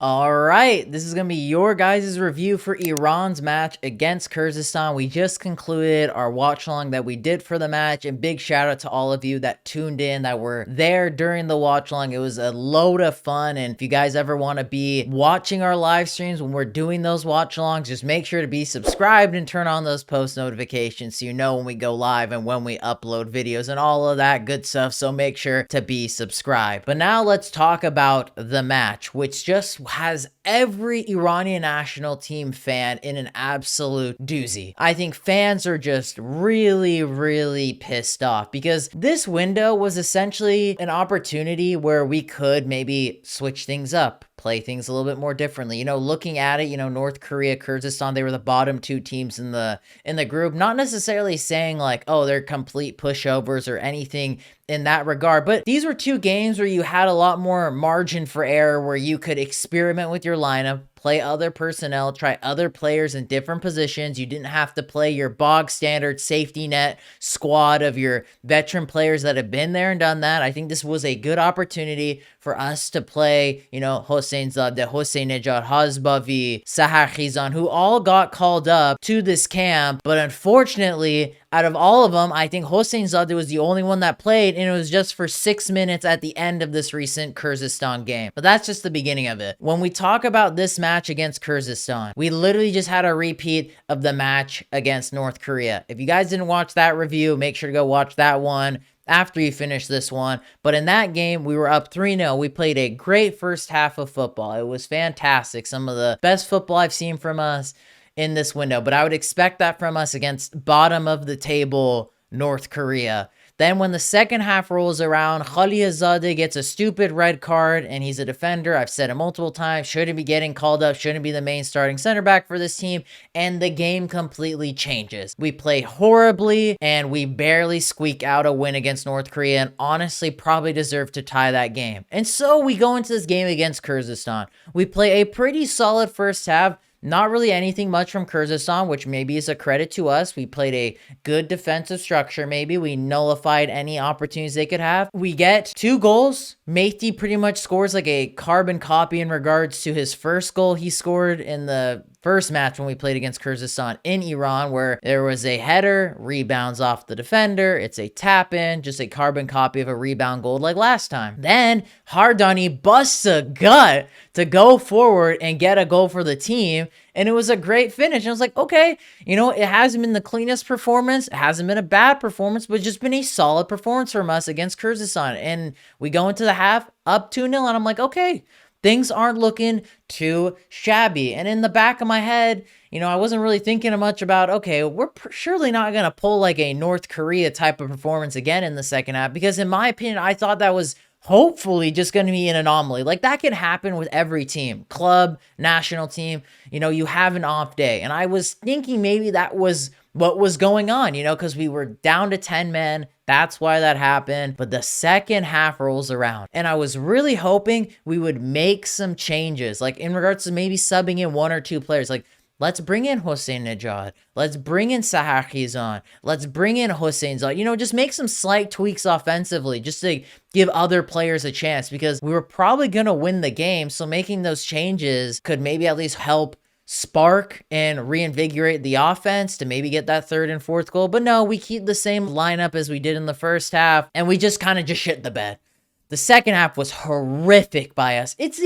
All right, this is going to be your guys' review for Iran's match against Kyrgyzstan. We just concluded our watch along that we did for the match, and big shout out to all of you that tuned in, that were there during the watch along. It was a load of fun, and if you guys ever want to be watching our live streams when we're doing those watch alongs, just make sure to be subscribed and turn on those post notifications so you know when we go live and when we upload videos and all of that good stuff. So make sure to be subscribed. But now let's talk about the match, which just has every Iranian national team fan in an absolute doozy. I think fans are just really pissed off because this window was essentially an opportunity where we could maybe switch things up, play things a little bit more differently. Looking at it, North Korea, Kyrgyzstan, they were the bottom two teams in the group. Not necessarily saying like, oh, they're complete pushovers or anything in that regard, but these were two games where you had a lot more margin for error, where you could experiment with your lineup, play other personnel, try other players in different positions. You didn't have to play your bog standard safety net squad of your veteran players that have been there and done that. I think this was a good opportunity for us to play, Hosseinzadeh, Hosseinejad, Hazbavi, Saharkhizan, who all got called up to this camp. But unfortunately, out of all of them, I think Hosseinzadeh was the only one that played, and it was just for 6 minutes at the end of this recent Kyrgyzstan game. But that's just the beginning of it. When we talk about this match against Kyrgyzstan, we literally just had a repeat of the match against North Korea. If you guys didn't watch that review, make sure to go watch that one after you finish this one. But in that game, we were up 3-0. We played a great first half of football. It was fantastic. Some of the best football I've seen from us in this window, but I would expect that from us against bottom of the table North Korea. Then when the second half rolls around, Khalilzadeh gets a stupid red card, and he's a defender. I've said it multiple times, shouldn't be getting called up, shouldn't be the main starting center back for this team, and the game completely changes. We play horribly, and we barely squeak out a win against North Korea, and honestly probably deserve to tie that game. And so we go into this game against Kyrgyzstan. We play a pretty solid first half. Not really anything much from Kyrgyzstan, which maybe is a credit to us. We played a good defensive structure. Maybe we nullified any opportunities they could have. We get 2 goals. Mehdi pretty much scores like a carbon copy in regards to his first goal he scored in the first match when we played against Kyrgyzstan in Iran, where there was a header, rebounds off the defender, it's a tap in, just a carbon copy of a rebound goal like last time. Then Hardani busts a gut to go forward and get a goal for the team, and it was a great finish. And I was like, okay, it hasn't been the cleanest performance, it hasn't been a bad performance, but just been a solid performance from us against Kyrgyzstan. And we go into the half up 2-0, and I'm like, okay, things aren't looking too shabby. And in the back of my head, I wasn't really thinking much about, okay, we're surely not going to pull like a North Korea type of performance again in the second half, because in my opinion, I thought that was hopefully just going to be an anomaly. Like, that can happen with every team, club, national team. You have an off day. And I was thinking maybe that was what was going on, because we were down to 10 men. That's why that happened. But the second half rolls around, and I was really hoping we would make some changes, like in regards to maybe subbing in 1 or 2 players. Like, let's bring in Hosseinejad. Let's bring in Saharkhizan. Let's bring in Hosseinzadeh. Just make some slight tweaks offensively just to give other players a chance, because we were probably going to win the game. So making those changes could maybe at least help spark and reinvigorate the offense to maybe get that 3rd and 4th goal. But no, we keep the same lineup as we did in the first half, and we just kind of just shit the bed. The second half was horrific by us. It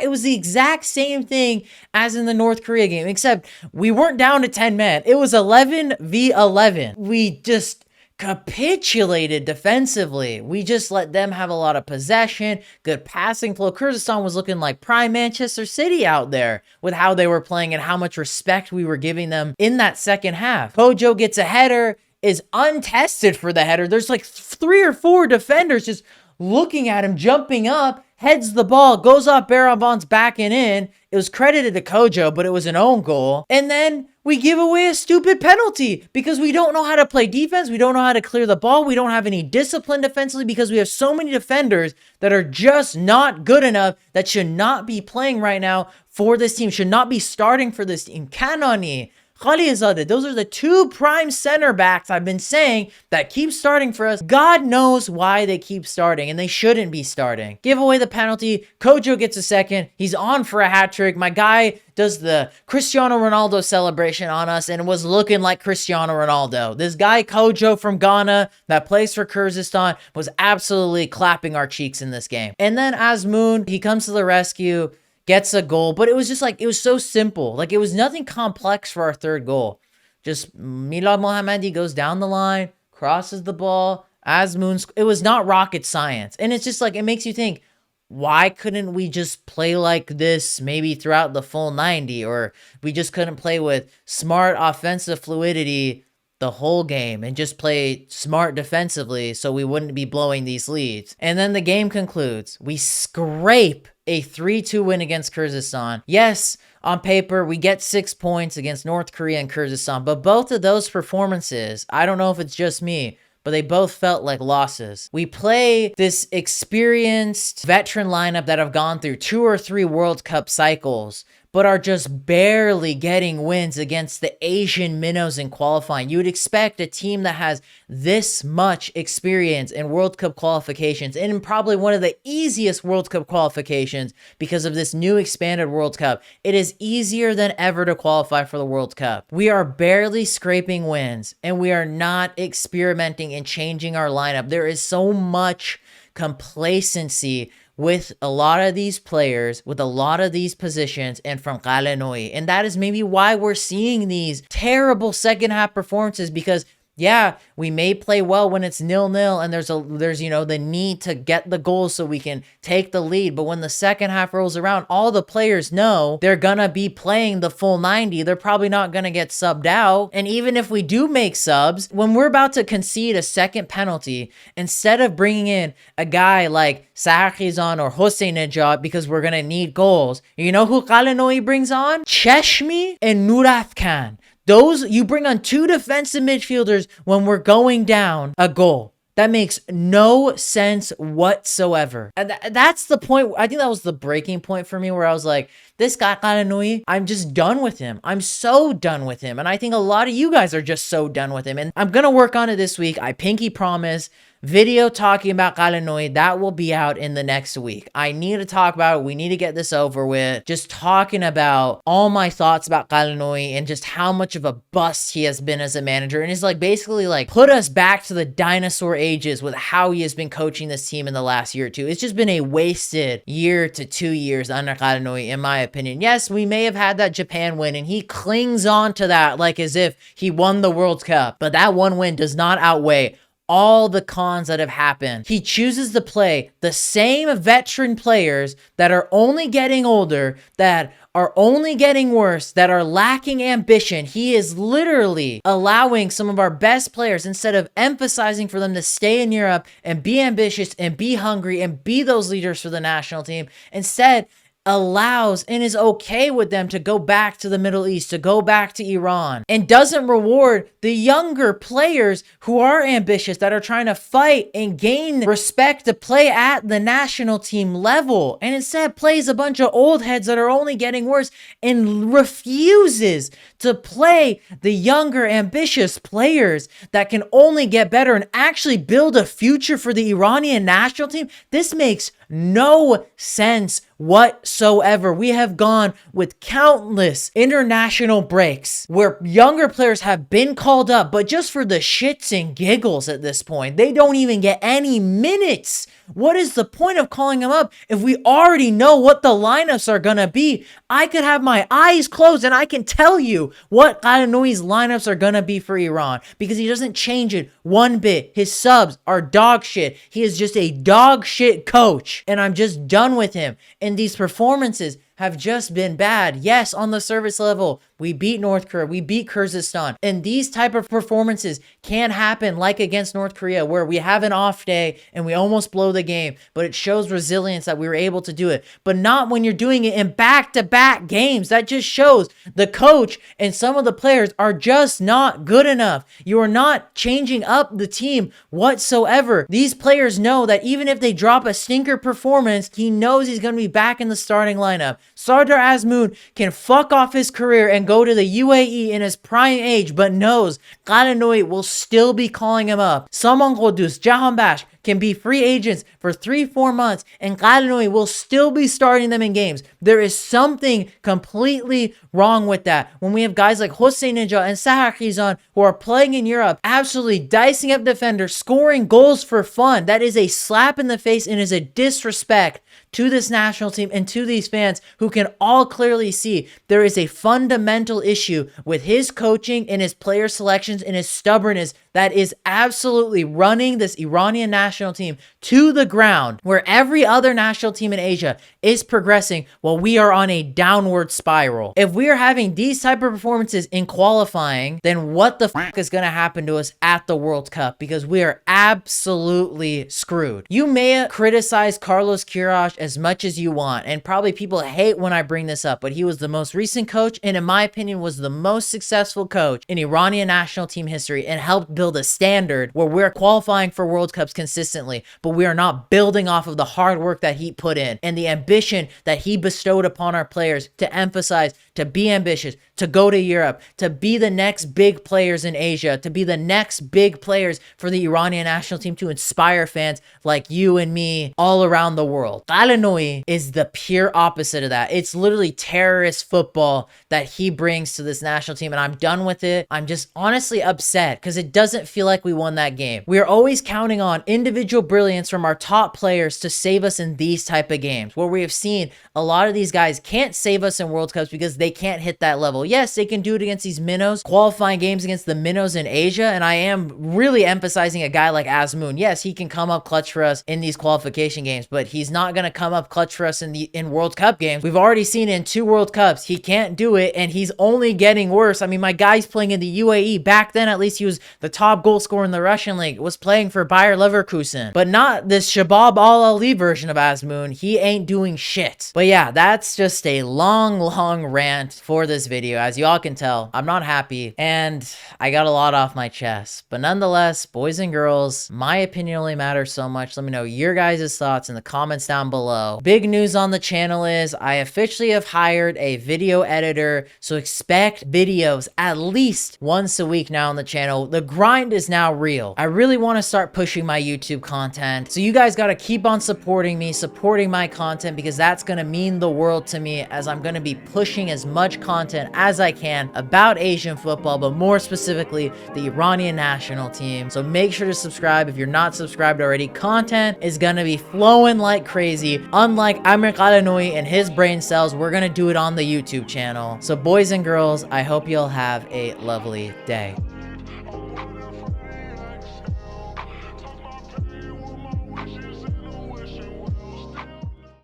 was the exact same thing as in the North Korea game, except we weren't down to 10 men. It was 11v11. We just capitulated defensively. We just let them have a lot of possession, good passing flow. Kyrgyzstan was looking like prime Manchester City out there with how they were playing and how much respect we were giving them in that second half. Kojo gets a header, is untested for the header. There's like 3 or 4 defenders just looking at him, jumping up, heads the ball, goes off Baraban's back and in. It was credited to Kojo, but it was an own goal. And then we give away a stupid penalty because we don't know how to play defense. We don't know how to clear the ball. We don't have any discipline defensively because we have so many defenders that are just not good enough, that should not be playing right now for this team, should not be starting for this team. Kanani, Khalilzadeh. Those are the two prime center backs I've been saying that keep starting for us. God knows why they keep starting, and they shouldn't be starting. Give away the penalty. Kojo gets a second. He's on for a hat trick. My guy does the Cristiano Ronaldo celebration on us and was looking like Cristiano Ronaldo. This guy Kojo from Ghana that plays for Kyrgyzstan was absolutely clapping our cheeks in this game. And then Azmoun, he comes to the rescue, gets a goal, but it was just like, it was so simple. Like, it was nothing complex for our third goal. Just Milad Mohammadi goes down the line, crosses the ball, Azmoun, it was not rocket science. And it's just like, it makes you think, why couldn't we just play like this maybe throughout the full 90? Or we just couldn't play with smart offensive fluidity the whole game and just play smart defensively so we wouldn't be blowing these leads. And then the game concludes. We scrape a 3-2 win against Kyrgyzstan. Yes, on paper, we get 6 points against North Korea and Kyrgyzstan, but both of those performances, I don't know if it's just me, but they both felt like losses. We play this experienced veteran lineup that have gone through 2 or 3 World Cup cycles, but are just barely getting wins against the Asian minnows in qualifying. You would expect a team that has this much experience in World Cup qualifications, and in probably one of the easiest World Cup qualifications because of this new expanded World Cup. It is easier than ever to qualify for the World Cup. We are barely scraping wins, and we are not experimenting and changing our lineup. There is so much complacency with a lot of these players, with a lot of these positions, and from Qalanoi. And that is maybe why we're seeing these terrible second half performances, because yeah, we may play well when it's 0-0 and there's you know, the need to get the goal so we can take the lead. But when the second half rolls around, all the players know they're gonna be playing the full 90. They're probably not gonna get subbed out. And even if we do make subs, when we're about to concede a second penalty, instead of bringing in a guy like Sarkizan or Hossein Nejad because we're gonna need goals, you know who Qalanoi brings on? Cheshmi and Nurafkan. Those, you bring on 2 defensive midfielders when we're going down a goal. That makes no sense whatsoever. And that's the point. I think that was the breaking point for me, where I was like, this guy Qalanoi, I'm just done with him. I'm so done with him. And I think a lot of you guys are just so done with him. And I'm going to work on it this week. I pinky promise. Video talking about Qalanoi, that will be out in the next week. I need to talk about it. We need to get this over with. Just talking about all my thoughts about Qalanoi and just how much of a bust he has been as a manager. And it's like basically like put us back to the dinosaur ages with how he has been coaching this team in the last year or two. It's just been a wasted year to 2 years under Qalanoi, in my opinion. Yes, we may have had that Japan win, and he clings on to that like as if he won the World Cup. But that one win does not outweigh all the cons that have happened. He chooses to play the same veteran players that are only getting older, that are only getting worse, that are lacking ambition. He is literally allowing some of our best players, instead of emphasizing for them to stay in Europe and be ambitious and be hungry and be those leaders for the national team, instead allows and is okay with them to go back to the Middle East, to go back to Iran, and doesn't reward the younger players who are ambitious, that are trying to fight and gain respect to play at the national team level, and instead plays a bunch of old heads that are only getting worse and refuses to play the younger ambitious players that can only get better and actually build a future for the Iranian national team. This makes no sense whatsoever. We have gone with countless international breaks where younger players have been called up, but just for the shits and giggles at this point. They don't even get any minutes. What is the point of calling them up if we already know what the lineups are gonna be? I could have my eyes closed and I can tell you what Qalanoi's lineups are gonna be for Iran, because he doesn't change it one bit. His subs are dog shit. He is just a dog shit coach, and I'm just done with him. And these performances have just been bad. Yes, on the service level, we beat North Korea, we beat Kyrgyzstan, and these type of performances can happen, like against North Korea, where we have an off day and we almost blow the game, but it shows resilience that we were able to do it. But not when you're doing it in back-to-back games. That just shows the coach and some of the players are just not good enough. You are not changing up the team whatsoever. These players know that even if they drop a stinker performance, he knows he's going to be back in the starting lineup. Sardar Azmoun can fuck off his career and go to the UAE in his prime age, but knows Qalanoui will still be calling him up. Saman Qudus, Jahanbash can be free agents for 3-4 months and Qalanoui will still be starting them in games. There is something completely wrong with that. When we have guys like Hossein Ninja and Sahar Khizan who are playing in Europe, absolutely dicing up defenders, scoring goals for fun, that is a slap in the face and is a disrespect to this national team and to these fans who can all clearly see there is a fundamental issue with his coaching and his player selections and his stubbornness that is absolutely running this Iranian national team to the ground, where every other national team in Asia is progressing while we are on a downward spiral. If we are having these type of performances in qualifying, then what the fuck is going to happen to us at the World Cup? Because we are absolutely screwed. You may criticize Carlos Queiroz as much as you want, and probably people hate when I bring this up, but he was the most recent coach and in my opinion was the most successful coach in Iranian national team history and helped build a standard where we're qualifying for World Cups consistently, but we are not building off of the hard work that he put in and the ambition that he bestowed upon our players to emphasize, to be ambitious, to go to Europe, to be the next big players in Asia, to be the next big players for the Iranian national team, to inspire fans like you and me all around the world. Qalanoui is the pure opposite of that. It's literally terrorist football that he brings to this national team, and I'm done with it. I'm just honestly upset because it doesn't feel like we won that game. We are always counting on individual brilliance from our top players to save us in these type of games, where we have seen a lot of these guys can't save us in World Cups because they can't hit that level. Yes, they can do it against these minnows, qualifying games against the minnows in Asia, and I am really emphasizing a guy like Azmoun. Yes, he can come up clutch for us in these qualification games, but he's not going to come up clutch for us in World Cup games. We've already seen in 2 World Cups, he can't do it, and he's only getting worse. I mean, my guy's playing in the UAE. Back then, at least he was the top goal scorer in the Russian league, was playing for Bayer Leverkusen, but not this Shabab Al-Ali version of Azmoun. He ain't doing shit. But yeah, that's just a long rant for this video. As y'all can tell, I'm not happy and I got a lot off my chest, but nonetheless, boys and girls, my opinion only matters so much. Let me know your guys' thoughts in the comments down below. Big news on the channel is I officially have hired a video editor, so expect videos at least once a week now on the channel. The grind is now real. I really want to start pushing my YouTube content, so you guys got to keep on supporting me, supporting my content, because that's going to mean the world to me, as I'm going to be pushing as much content as I can about Asian football, but more specifically the Iranian national team. So make sure to subscribe if you're not subscribed already. Content is going to be flowing like crazy. Unlike Amir Qalanoui and his brain cells, we're going to do it on the YouTube channel. So boys and girls, I hope you'll have a lovely day.